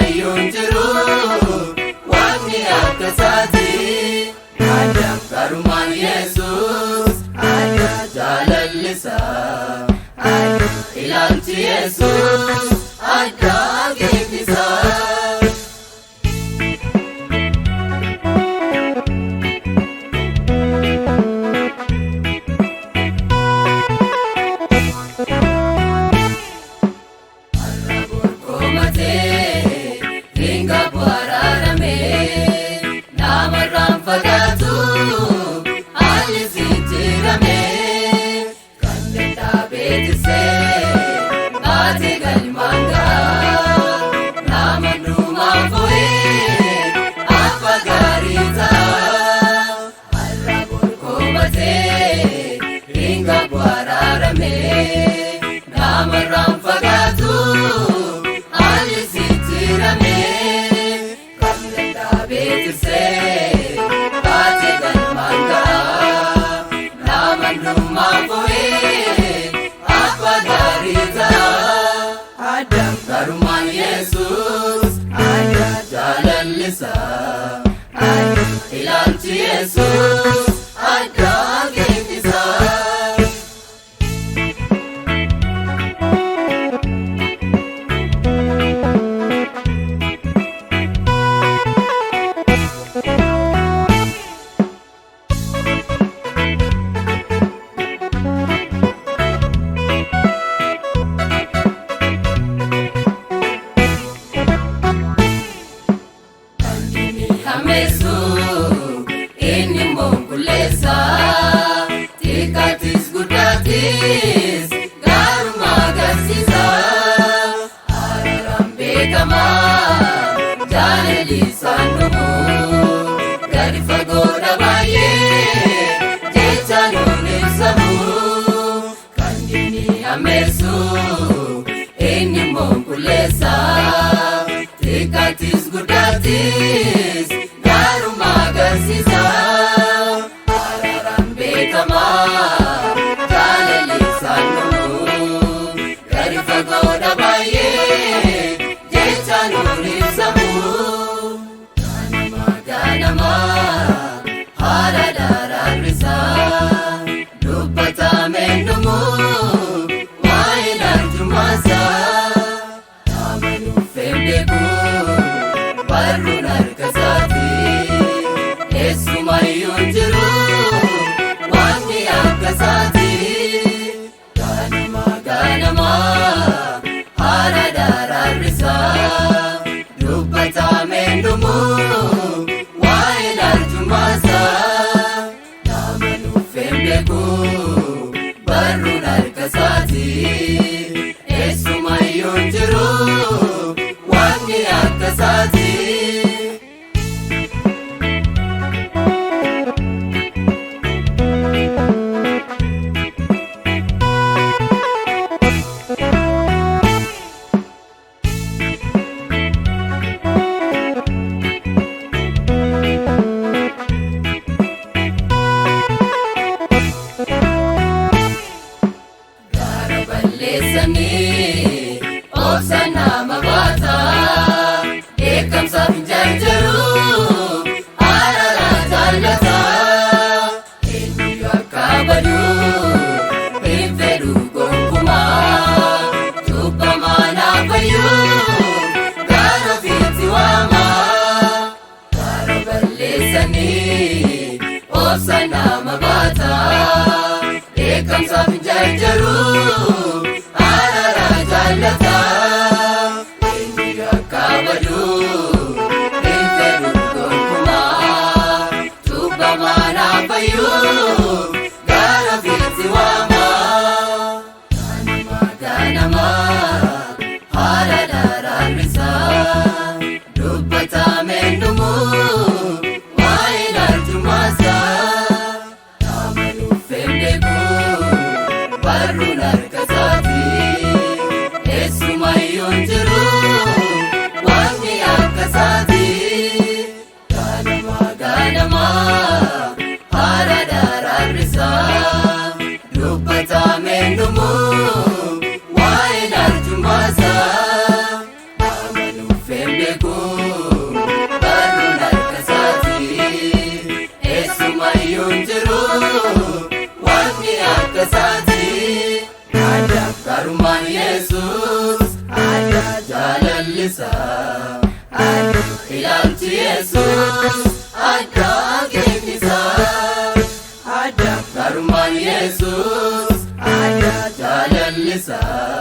Eessumayyuun jiru waaqni akka isaati. Adda garumaan Yesuus, adda jaalalli isaa, adda ilaalchi Yesuus, adda akeekni isaa. Fagaatu haalli jijjiirame kan dadhabee tirsee baatee galmaan ga'a nama dhumaa fo'ee affa gaarii ta'a. Har'a golgoomatee ringa bu'aaraarame namarraan fagaatu haalli jijjiirame kan dadhabee tirsee. Garumaan Yesuus, adda jaalalli isaa, adda ilaalchi Yesuus, adda akeekni isaa. Inni monkuleessa xiqqaatis guddaatis gaarummaa agarsiisa. Araaraan beekamaa jaalalli isaan dhumu gadi fagoodha baay'ee jechaan nuun ibsamu. Kan inni hammeessu inni monkuleessa xiqqaatis guddaatis agarsiisa. Araaraan beekamaa jaalalli isaan dhumu gadi fagoodha baay'ee jechaan nuun ibsamu. Ganamaa haala daraarrisaa dubbatameen dhumu waa'ee arjumaasaa amanuuf hin beeku barruun harka isaati. Eessumayyuun jiru waaqni akka isaati. Ganamaa haala daraarrisaa dubbatameen dhumu waa'ee arjumaasaa amanuuf hin beeku barruun harka isaati. Eessumayyuun jiru waaqni akka isaati. Obsa nama baata eegamsaaf hin jarjaru araara jaallata. Eenyu akka badu hin fedhu gonkumaa cubbamaa naaf fayyuu gara ofiitti waama. Gara balleessanii obsa nama baata eegamsaaf hin jarjaru araara jaallata. Eenyu akka badu hin fedhu gonkumaa cubbamaa naaf fayyuu gara ofiitti waama. Ganamaa haala daraarrisaa dubbatameen dhumu waa'ee arjumaasaa amanuuf hin beeku barruun harka isaati. Eessumayyuun jiru waaqni akka isaati. Ganamaa haala daraarrisaa dubbatameen dhumu waa'ee arjumaasaa amanuuf hin beeku. ilaalchi Yesuus addaa keetisaa addaa garummaan Yesuus addaa jaalallisaa.